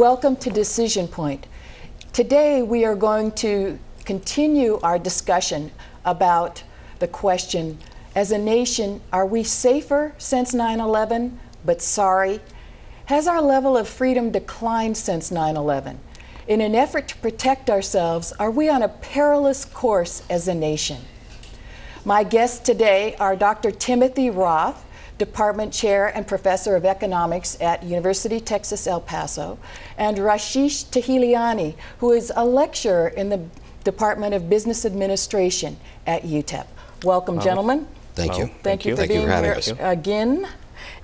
Welcome to Decision Point. Today we are going to continue our discussion about the question, as a nation, are we safer since 9/11, but sorry? Has our level of freedom declined since 9/11? In an effort to protect ourselves, are we on a perilous course as a nation? My guests today are Dr. Timothy Roth, Department Chair and Professor of Economics at University of Texas, El Paso, and Rashish Tahiliani, who is a lecturer in the Department of Business Administration at UTEP. Welcome, gentlemen. Thank you. Thank you for being here again.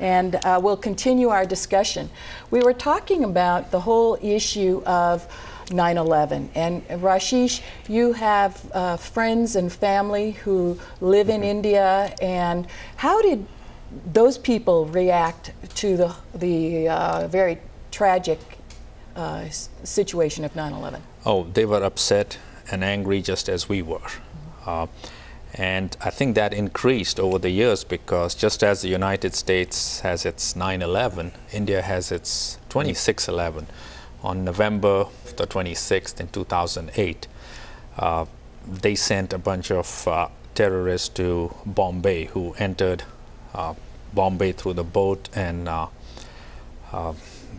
And we'll continue our discussion. We were talking about the whole issue of 9/11. And Rashish, you have friends and family who live in India. And how did those people react to the very tragic situation of 9/11? Oh, they were upset and angry just as we were. And I think that increased over the years because just as the United States has its 9/11, India has its 26/11. On November the 26th in 2008, they sent a bunch of terrorists to Bombay who entered Bombay through the boat and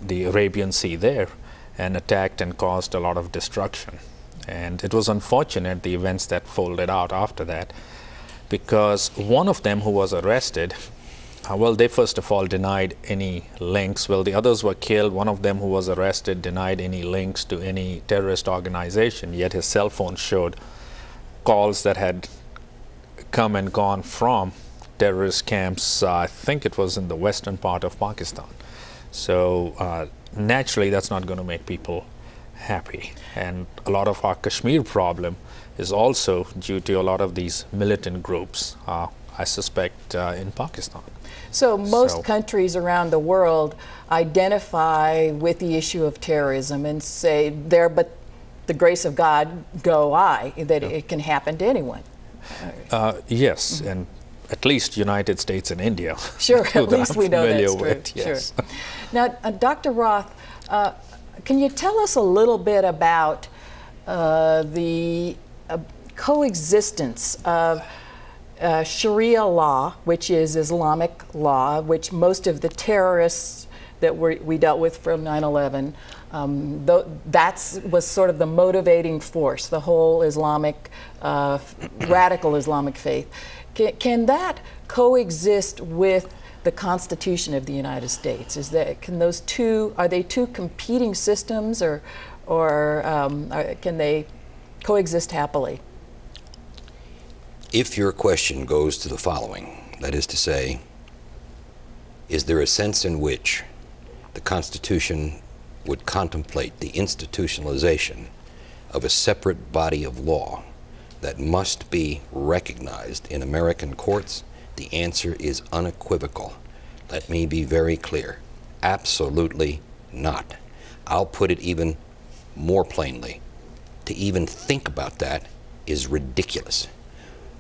the Arabian Sea there and attacked and caused a lot of destruction. And it was unfortunate, the events that folded out after that, because one of them who was arrested, well, they first of all denied any links. Well, the others were killed. One of them who was arrested denied any links to any terrorist organization, yet his cell phone showed calls that had come and gone from terrorist camps. I think it was in the western part of Pakistan. So naturally, that's not going to make people happy. And a lot of our Kashmir problem is also due to a lot of these militant groups, I suspect, in Pakistan. So most countries around the world identify with the issue of terrorism and say, there, but the grace of God go I, that it can happen to anyone. Yes, and at least United States and India. Sure, at least we know that's true. With, yes. Sure. Now, Dr. Roth, can you tell us a little bit about the coexistence of Sharia law, which is Islamic law, which most of the terrorists that we dealt with from 9/11, that was sort of the motivating force, the whole Islamic, radical Islamic faith. Can that coexist with the Constitution of the United States? Are they two competing systems, or can they coexist happily? If your question goes to the following, that is to say, is there a sense in which the Constitution would contemplate the institutionalization of a separate body of law that must be recognized in American courts? The answer is unequivocal. Let me be very clear. Absolutely not. I'll put it even more plainly. To even think about that is ridiculous.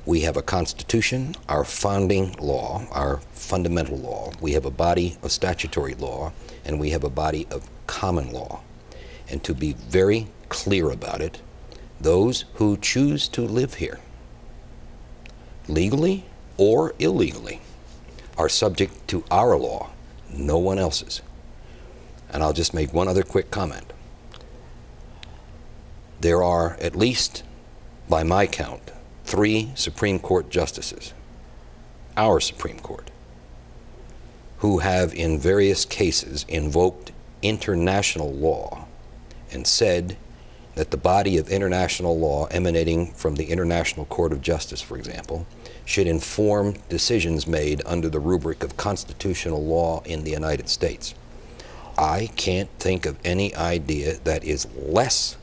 We have a Constitution, our founding law, our fundamental law. We have a body of statutory law, and we have a body of common law. And to be very clear about it, those who choose to live here, legally or illegally, are subject to our law, no one else's. And I'll just make one other quick comment. There are, at least by my count, 3 Supreme Court justices, our Supreme Court, who have in various cases invoked international law and said that the body of international law emanating from the International Court of Justice, for example, should inform decisions made under the rubric of constitutional law in the United States. I can't think of any idea that is less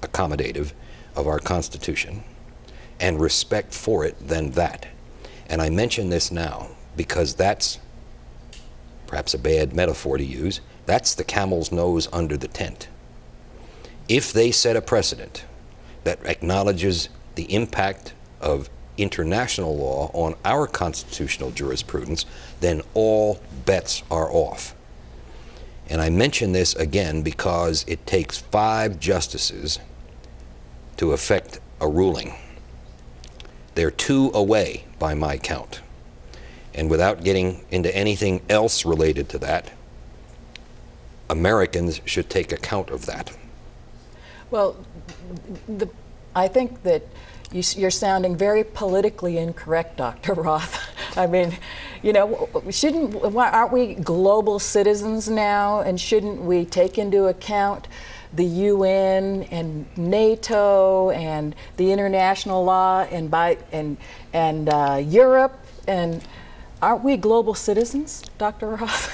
accommodative of our Constitution and respect for it than that. And I mention this now because that's perhaps a bad metaphor to use. That's the camel's nose under the tent. If they set a precedent that acknowledges the impact of international law on our constitutional jurisprudence, then all bets are off. And I mention this again because it takes 5 justices to effect a ruling. They're 2 away by my count. And without getting into anything else related to that, Americans should take account of that. Well, I think that you're sounding very politically incorrect, Dr. Roth. I mean, you know, aren't we global citizens now, and shouldn't we take into account the UN and NATO and the international law and Europe, and aren't we global citizens, Dr. Roth?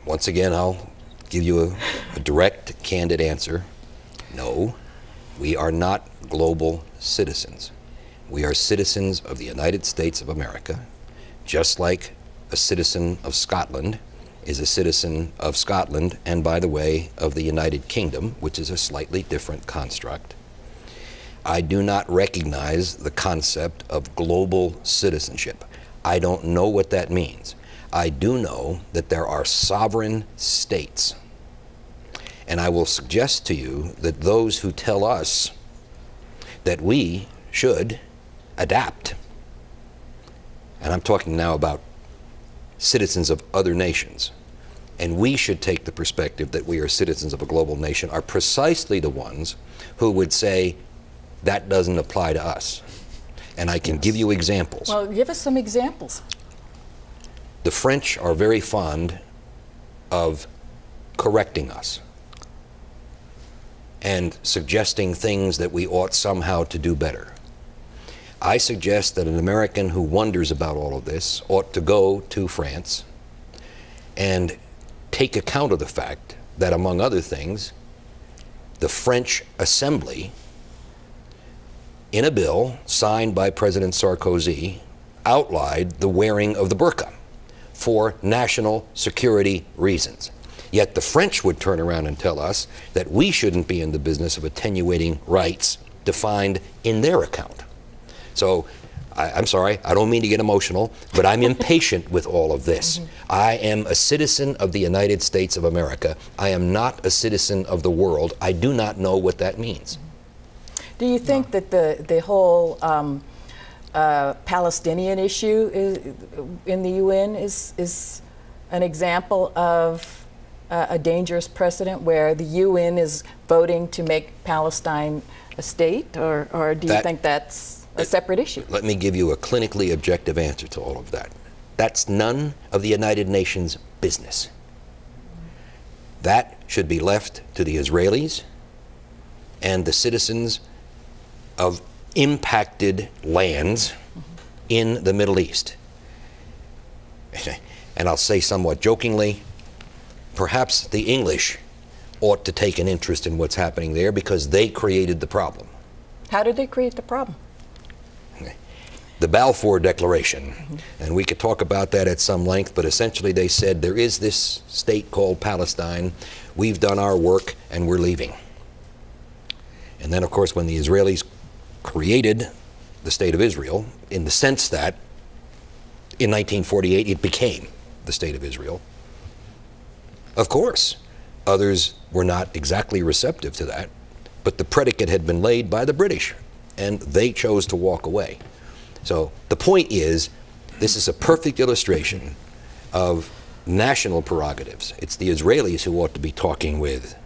Once again, I'll give you a direct, candid answer. No, we are not global citizens. We are citizens of the United States of America, just like a citizen of Scotland is a citizen of Scotland, and by the way, of the United Kingdom, which is a slightly different construct. I do not recognize the concept of global citizenship. I don't know what that means. I do know that there are sovereign states. And I will suggest to you that those who tell us that we should adapt, and I'm talking now about citizens of other nations, and we should take the perspective that we are citizens of a global nation, are precisely the ones who would say that doesn't apply to us. And I can give you examples. Well, give us some examples. The French are very fond of correcting us and suggesting things that we ought somehow to do better. I suggest that an American who wonders about all of this ought to go to France and take account of the fact that, among other things, the French Assembly, in a bill signed by President Sarkozy, outlawed the wearing of the burqa for national security reasons. Yet the French would turn around and tell us that we shouldn't be in the business of attenuating rights defined in their account. So, I'm sorry, I don't mean to get emotional, but I'm impatient with all of this. I am a citizen of the United States of America. I am not a citizen of the world. I do not know what that means. Do you think that the whole Palestinian issue in the UN is an example of a dangerous precedent where the UN is voting to make Palestine a state, or do you think that's a separate issue? Let me give you a clinically objective answer to all of that. That's none of the United Nations' business. That should be left to the Israelis and the citizens of impacted lands in the Middle East. And I'll say somewhat jokingly, perhaps the English ought to take an interest in what's happening there because they created the problem. How did they create the problem? The Balfour Declaration, and we could talk about that at some length, but essentially they said there is this state called Palestine, we've done our work, and we're leaving. And then, of course, when the Israelis created the State of Israel, in the sense that in 1948 it became the State of Israel, of course, others were not exactly receptive to that, but the predicate had been laid by the British, and they chose to walk away. So the point is, this is a perfect illustration of national prerogatives. It's the Israelis who ought to be talking with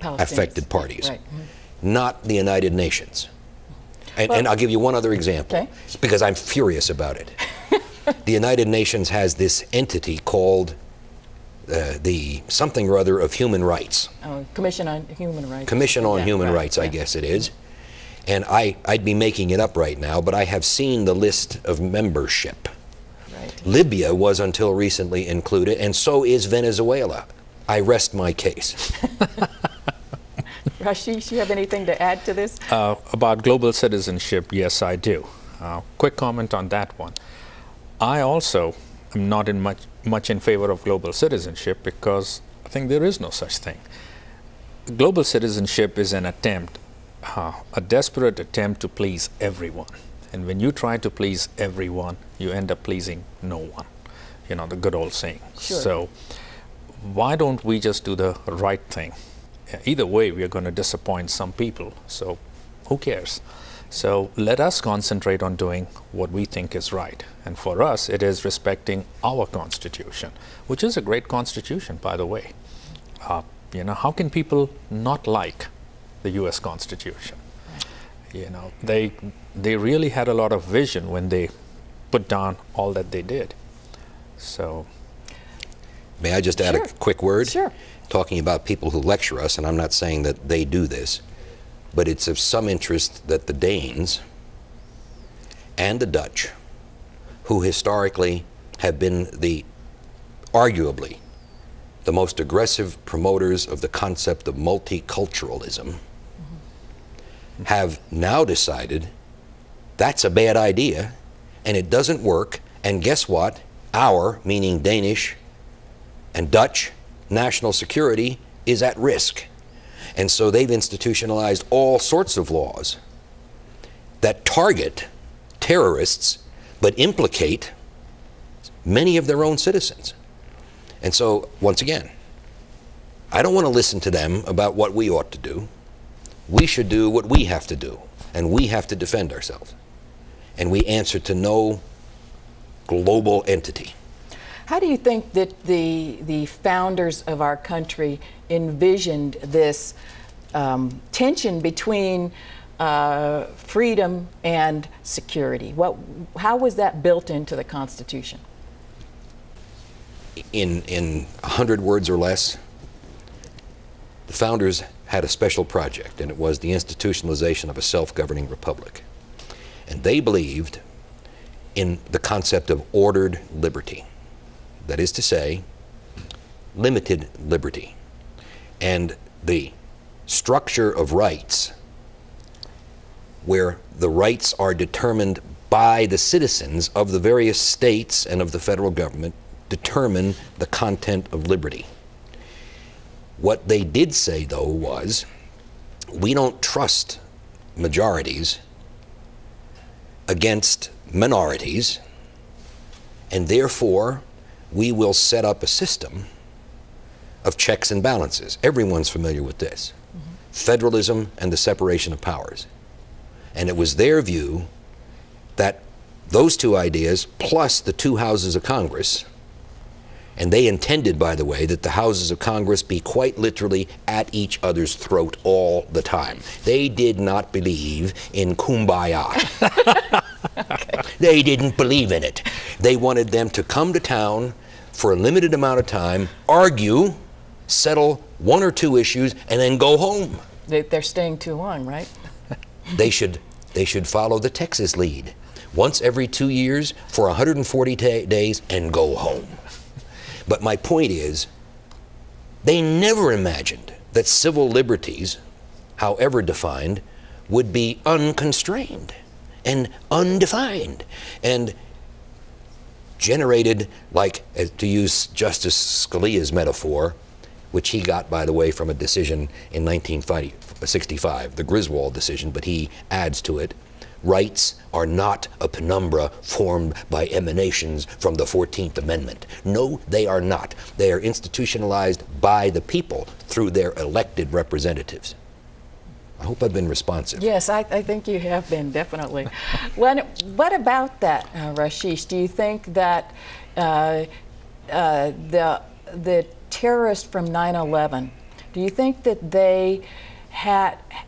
affected parties, right. Not the United Nations. And I'll give you one other example, because I'm furious about it. The United Nations has this entity called the something or other of human rights. Oh, Commission on Human Rights. Commission on Human Rights, I guess it is. And I'd be making it up right now, but I have seen the list of membership. Right. Libya was until recently included, and so is Venezuela. I rest my case. Rashish, you have anything to add to this? About global citizenship, yes, I do. Quick comment on that one. I also am not much in favor of global citizenship because I think there is no such thing. Global citizenship is an attempt, a desperate attempt to please everyone. And when you try to please everyone, you end up pleasing no one. You know, the good old saying. Sure. So why don't we just do the right thing? Either way, we are going to disappoint some people, so who cares? So let us concentrate on doing what we think is right. And for us, it is respecting our Constitution, which is a great Constitution, by the way. You know, how can people not like the U.S. Constitution? You know, they really had a lot of vision when they put down all that they did. So, may I just add Sure. a quick word? Sure. Talking about people who lecture us, and I'm not saying that they do this, but it's of some interest that the Danes and the Dutch, who historically have been arguably the most aggressive promoters of the concept of multiculturalism, have now decided that's a bad idea and it doesn't work, and guess what? Our, meaning Danish and Dutch, national security is at risk. And so they've institutionalized all sorts of laws that target terrorists but implicate many of their own citizens. And so, once again, I don't want to listen to them about what we ought to do. We should do what we have to do, and we have to defend ourselves. And we answer to no global entity. How do you think that the founders of our country envisioned this tension between freedom and security? How was that built into the Constitution? In 100 words or less, the founders had a special project, and it was the institutionalization of a self-governing republic. And they believed in the concept of ordered liberty. That is to say, limited liberty. And the structure of rights, where the rights are determined by the citizens of the various states and of the federal government, determine the content of liberty. What they did say, though, was, we don't trust majorities against minorities, and therefore we will set up a system of checks and balances. Everyone's familiar with this. Federalism and the separation of powers. And it was their view that those two ideas, plus the two houses of Congress, and they intended, by the way, that the houses of Congress be quite literally at each other's throat all the time. They did not believe in kumbaya. Okay. They didn't believe in it. They wanted them to come to town for a limited amount of time, argue, settle one or two issues, and then go home. They're staying too long, right? They should follow the Texas lead. Once every 2 years for 140 days and go home. But my point is, they never imagined that civil liberties, however defined, would be unconstrained and undefined and generated, like, to use Justice Scalia's metaphor, which he got, by the way, from a decision in 1965, the Griswold decision, but he adds to it, rights are not a penumbra formed by emanations from the 14th Amendment. No, they are not. They are institutionalized by the people through their elected representatives. I hope I've been responsive. Yes, I think you have been, definitely. What about that, Rashish? Do you think that the terrorists from 9/11, do you think that they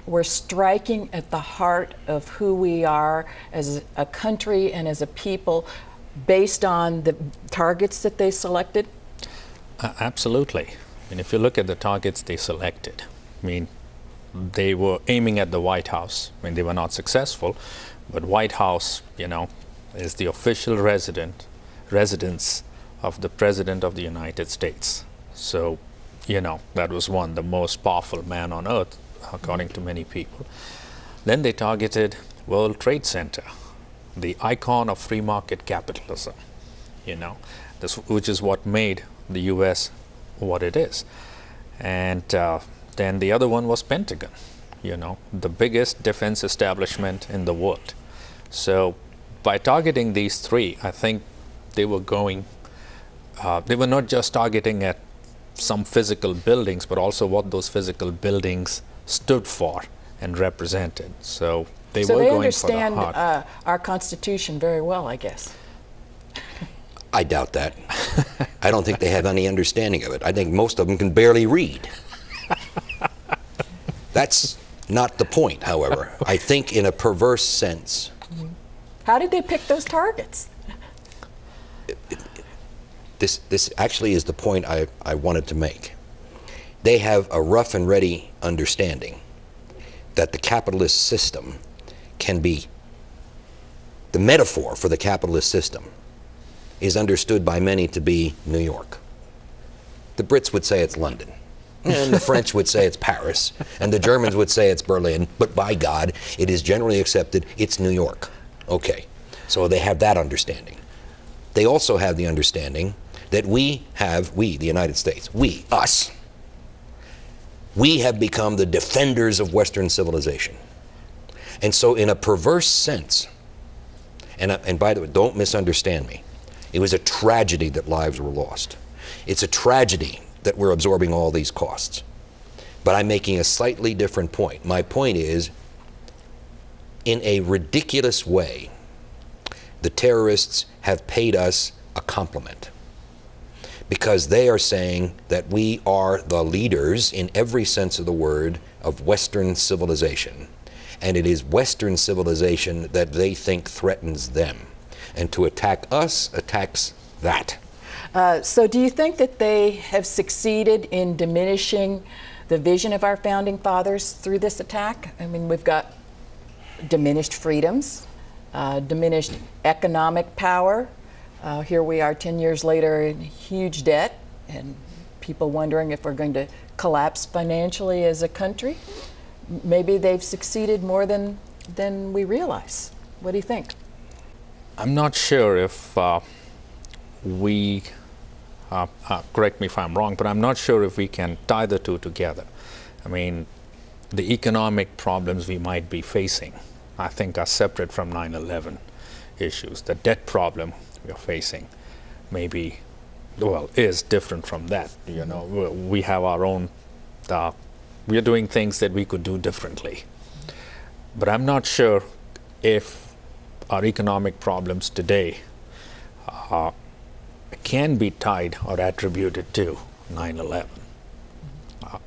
were striking at the heart of who we are as a country and as a people based on the targets that they selected? Absolutely. And if you look at the targets they selected, I mean, they were aiming at the White House. I mean, they were not successful, but White House, you know, is the official residence of the President of the United States. So, you know, that was the most powerful man on earth, according to many people. Then they targeted World Trade Center, the icon of free market capitalism, you know, which is what made the U.S. what it is. And then the other one was Pentagon, you know, the biggest defense establishment in the world. So by targeting these three, I think they were going, they were not just targeting at some physical buildings, but also what those physical buildings stood for and represented. So they So were they going for the understand heart. our Constitution very well, I guess. I doubt that. I don't think they have any understanding of it. I think most of them can barely read. That's not the point, however. I think in a perverse sense. How did they pick those targets? This actually is the point I wanted to make. They have a rough and ready understanding that the capitalist system can be, the metaphor for the capitalist system is understood by many to be New York. The Brits would say it's London, and the French would say it's Paris, and the Germans would say it's Berlin, but by God, it is generally accepted it's New York. Okay, so they have that understanding. They also have the understanding that we, the United States, us, we have become the defenders of Western civilization. And so in a perverse sense, and by the way, don't misunderstand me, it was a tragedy that lives were lost. It's a tragedy that we're absorbing all these costs. But I'm making a slightly different point. My point is, in a ridiculous way, the terrorists have paid us a compliment, because they are saying that we are the leaders in every sense of the word of Western civilization, and it is Western civilization that they think threatens them, and to attack us attacks that. So do you think that they have succeeded in diminishing the vision of our founding fathers through this attack? I mean, we've got diminished freedoms, diminished economic power. Here we are 10 years later in huge debt, and people wondering if we're going to collapse financially as a country. Maybe they've succeeded more than we realize. What do you think? I'm not sure if we, correct me if I'm wrong, but I'm not sure if we can tie the two together. I mean, the economic problems we might be facing, I think, are separate from 9/11 issues. The debt problem we are facing maybe, well, is different from that. You know, we have our own, we are doing things that we could do differently. But I'm not sure if our economic problems today can be tied or attributed to 9/11.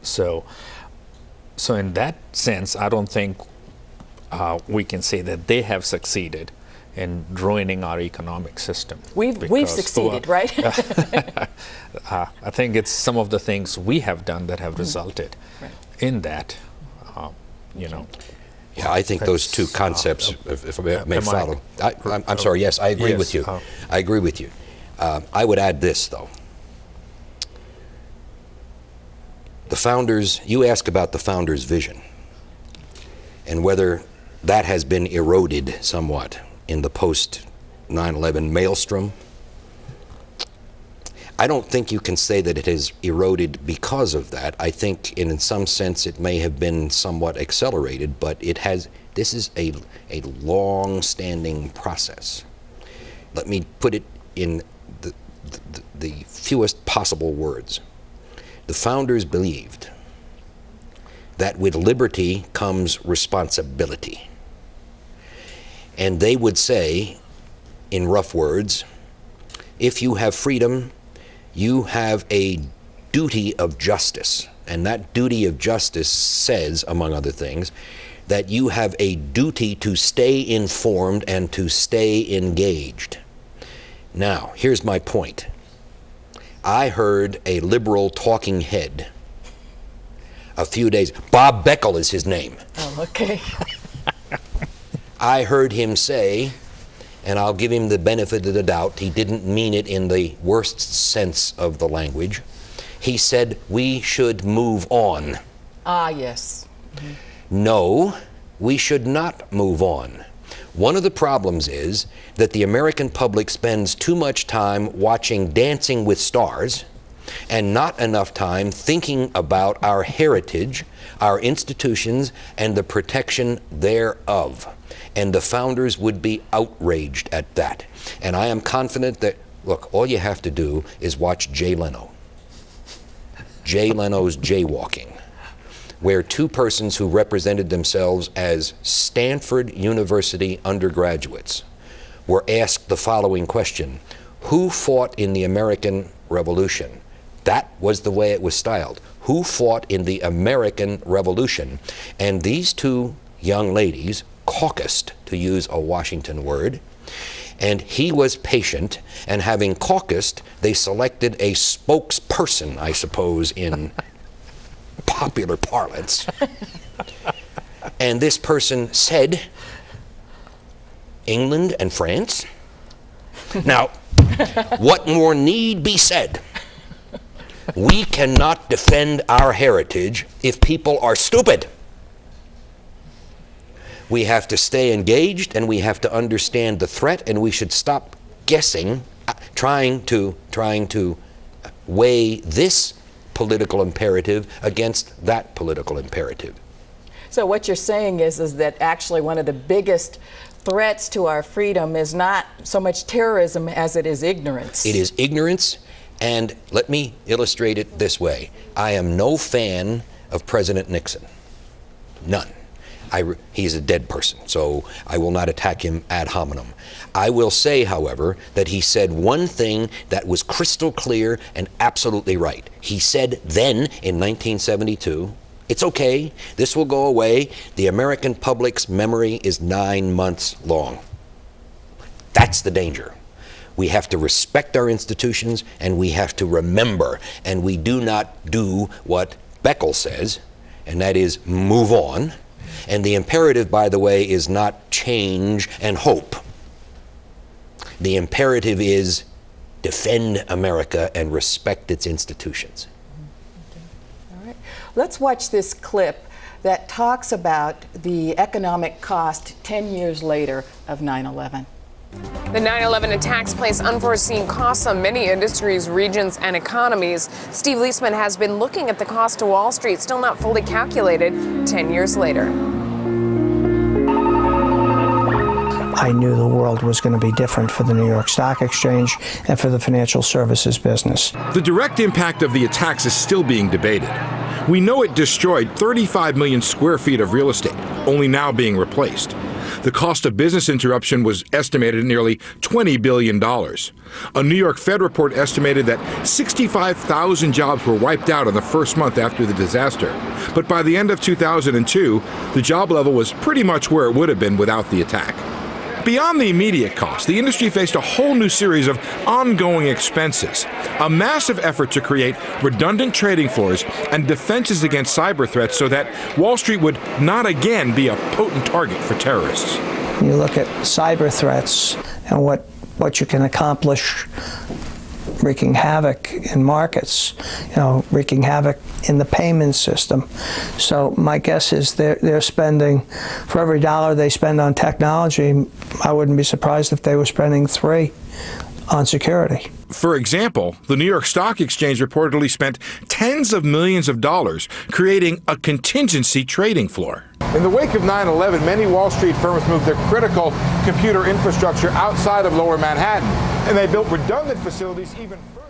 So in that sense, I don't think we can say that they have succeeded in ruining our economic system. We've succeeded, right? I think it's some of the things we have done that have resulted in that, you know. Yeah, I think those two concepts, if I may follow. I'm sorry, yes, I agree with you. I agree with you. I would add this, though. The founders, you ask about the founders' vision and whether that has been eroded somewhat in the post-9/11 maelstrom. I don't think you can say that it has eroded because of that. I think in some sense it may have been somewhat accelerated, but it has. This is a long-standing process. Let me put it in the fewest possible words. The founders believed that with liberty comes responsibility. And they would say, in rough words, if you have freedom, you have a duty of justice. And that duty of justice says, among other things, that you have a duty to stay informed and to stay engaged. Now, here's my point. I heard a liberal talking head a few days, Bob Beckel is his name. Oh, okay. I heard him say, and I'll give him the benefit of the doubt, he didn't mean it in the worst sense of the language. He said, we should move on. Ah, yes. No, we should not move on. One of the problems is that the American public spends too much time watching Dancing with Stars and not enough time thinking about our heritage, our institutions, and the protection thereof. And the founders would be outraged at that. And I am confident that, look, all you have to do is watch Jay Leno. Jay Leno's Jaywalking, where two persons who represented themselves as Stanford University undergraduates were asked the following question: who fought in the American Revolution? That was the way it was styled. Who fought in the American Revolution? And these two young ladies caucused, to use a Washington word, and he was patient, and having caucused, they selected a spokesperson, I suppose, in popular parlance. And this person said, England and France? Now, what more need be said? We cannot defend our heritage if people are stupid. We have to stay engaged, and we have to understand the threat, and we should stop guessing, trying to weigh this political imperative against that political imperative. So what you're saying is that actually one of the biggest threats to our freedom is not so much terrorism as it is ignorance. It is ignorance, and let me illustrate it this way. I am no fan of President Nixon. None. He's a dead person, so I will not attack him ad hominem. I will say, however, that he said one thing that was crystal clear and absolutely right. He said then, in 1972, it's okay, this will go away, the American public's memory is 9 months long. That's the danger. We have to respect our institutions, and we have to remember, and we do not do what Beckel says, and that is move on. And the imperative, by the way, is not change and hope. The imperative is defend America and respect its institutions. All right. Let's watch this clip that talks about the economic cost 10 years later of 9/11. The 9/11 attacks place unforeseen costs on many industries, regions, and economies. Steve Leisman has been looking at the cost to Wall Street, still not fully calculated 10 years later. I knew the world was going to be different for the New York Stock Exchange and for the financial services business. The direct impact of the attacks is still being debated. We know it destroyed 35 million square feet of real estate, only now being replaced. The cost of business interruption was estimated at nearly $20 billion. A New York Fed report estimated that 65,000 jobs were wiped out in the first month after the disaster. But by the end of 2002, the job level was pretty much where it would have been without the attack. Beyond the immediate cost, the industry faced a whole new series of ongoing expenses, a massive effort to create redundant trading floors and defenses against cyber threats so that Wall Street would not again be a potent target for terrorists. You look at cyber threats and what you can accomplish wreaking havoc in markets, wreaking havoc in the payment system. So my guess is they're spending, for every dollar they spend on technology, I wouldn't be surprised if they were spending 3 on security. For example, the New York Stock Exchange reportedly spent tens of millions of dollars creating a contingency trading floor. In the wake of 9/11, many Wall Street firms moved their critical computer infrastructure outside of Lower Manhattan, and they built redundant facilities even further.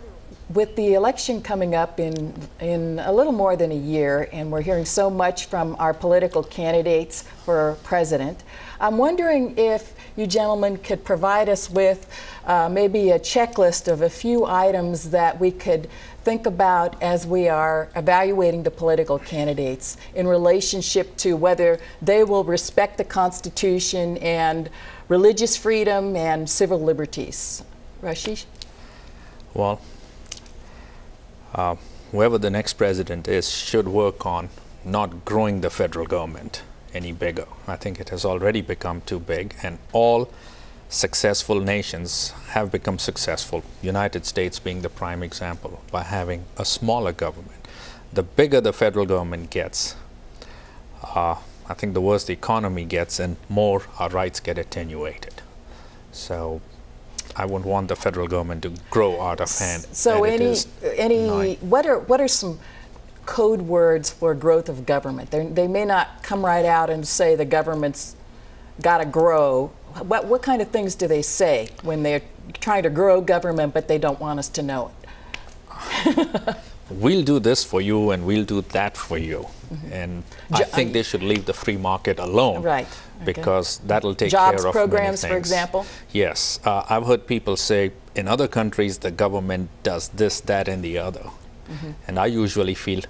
With the election coming up in a little more than a year, and we're hearing so much from our political candidates for president, I'm wondering if you gentlemen could provide us with maybe a checklist of a few items that we could think about as we are evaluating the political candidates in relationship to whether they will respect the Constitution and religious freedom and civil liberties. Rashish? Well, whoever the next president is should work on not growing the federal government any bigger. I think it has already become too big, and all successful nations have become successful, United States being the prime example, by having a smaller government. The bigger the federal government gets, I think the worse the economy gets and more our rights get attenuated. So I wouldn't want the federal government to grow out of hand. So what are some code words for growth of government? They may not come right out and say the government's got to grow. What kind of things do they say when they're trying to grow government but they don't want us to know it? we'll do this for you and we'll do that for you. And I think they should leave the free market alone. Right. Because that'll take Jobs care of programs, many for things. example? Yes. I've heard people say in other countries the government does this, that, and the other. And I usually feel,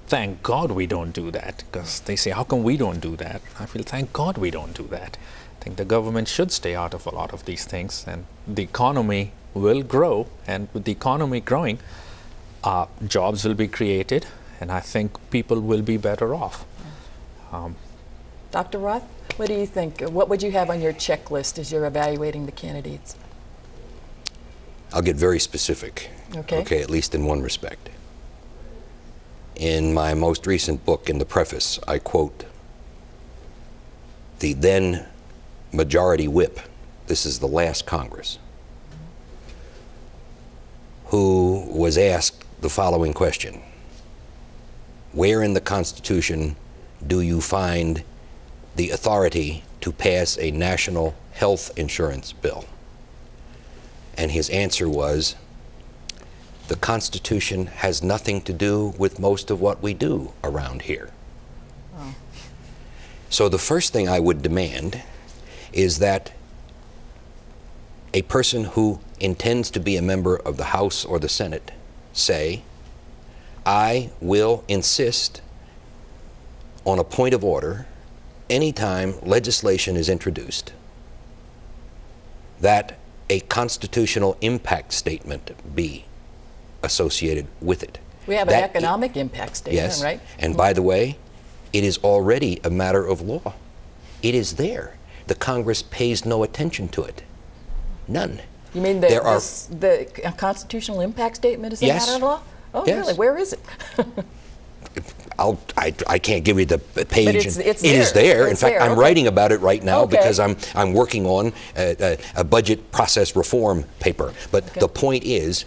thank God we don't do that. Because they say, how come we don't do that? I feel, thank God we don't do that. I think the government should stay out of a lot of these things, and the economy will grow, and with the economy growing, jobs will be created, and I think people will be better off. Dr. Roth, what do you think? What would you have on your checklist as you're evaluating the candidates? I'll get very specific, Okay. at least in one respect. In my most recent book, in the preface, I quote the then Majority Whip, this is the last Congress, who was asked the following question: where in the Constitution do you find the authority to pass a national health insurance bill? And his answer was, the Constitution has nothing to do with most of what we do around here. Oh. So the first thing I would demand is that a person who intends to be a member of the House or the Senate say, I will insist on a point of order anytime legislation is introduced that a constitutional impact statement be associated with it. We have an economic impact statement, yes, right? And by the way, it is already a matter of law. It is there. The Congress pays no attention to it. None. You mean the constitutional impact statement is a Yes. matter of law? Oh, Yes. really? Where is it? I can't give you the page. But it's It is there. there. In It's fact, there. I'm Okay. writing about it right now Okay. because I'm working on a budget process reform paper. But Okay. the point is,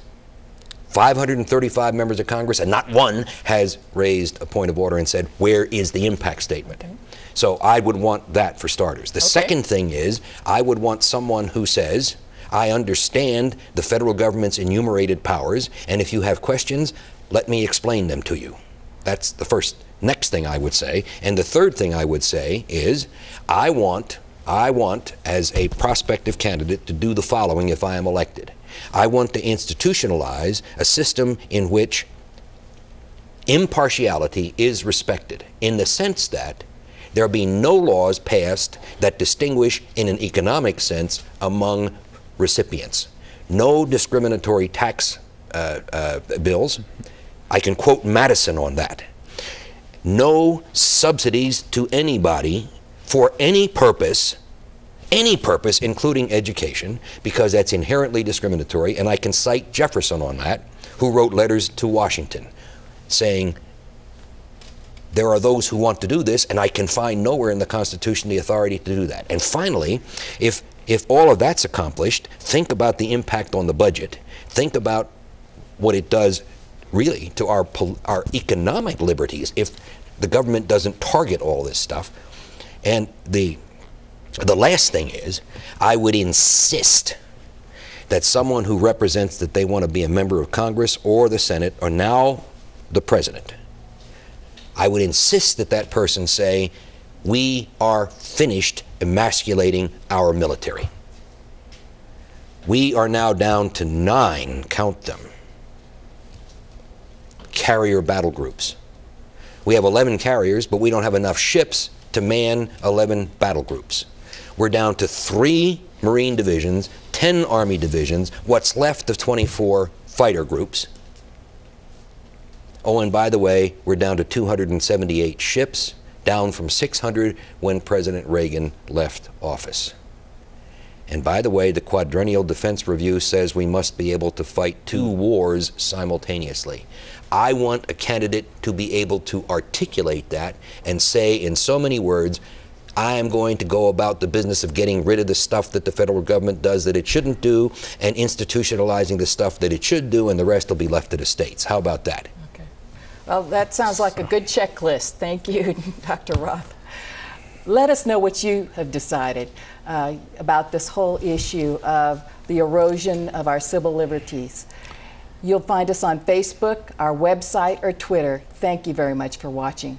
535 members of Congress, and not one has raised a point of order and said, where is the impact statement? Okay. So I would want that for starters. The Okay. second thing is, I would want someone who says, I understand the federal government's enumerated powers, and if you have questions, let me explain them to you. That's the next thing I would say. And the third thing I would say is, I want, as a prospective candidate, to do the following if I am elected. I want to institutionalize a system in which impartiality is respected, in the sense that there be no laws passed that distinguish in an economic sense among recipients. No discriminatory tax bills. I can quote Madison on that. No subsidies to anybody for any purpose, including education, because that's inherently discriminatory, and I can cite Jefferson on that, who wrote letters to Washington saying, there are those who want to do this, and I can find nowhere in the Constitution the authority to do that. And finally, if all of that's accomplished, think about the impact on the budget. Think about what it does really to our economic liberties if the government doesn't target all this stuff. And the last thing is, I would insist that someone who represents that they want to be a member of Congress or the Senate or now the President, I would insist that that person say, we are finished emasculating our military. We are now down to 9, count them, carrier battle groups. We have 11 carriers, but we don't have enough ships to man 11 battle groups. We're down to 3 Marine divisions, 10 Army divisions, what's left of 24 fighter groups. Oh, and by the way, we're down to 278 ships, down from 600 when President Reagan left office. And by the way, the Quadrennial Defense Review says we must be able to fight 2 wars simultaneously. I want a candidate to be able to articulate that and say in so many words, I am going to go about the business of getting rid of the stuff that the federal government does that it shouldn't do and institutionalizing the stuff that it should do, and the rest will be left to the states. How about that? Okay. Well, that sounds like a good checklist. Thank you, Dr. Roth. Let us know what you have decided about this whole issue of the erosion of our civil liberties. You'll find us on Facebook, our website, or Twitter. Thank you very much for watching.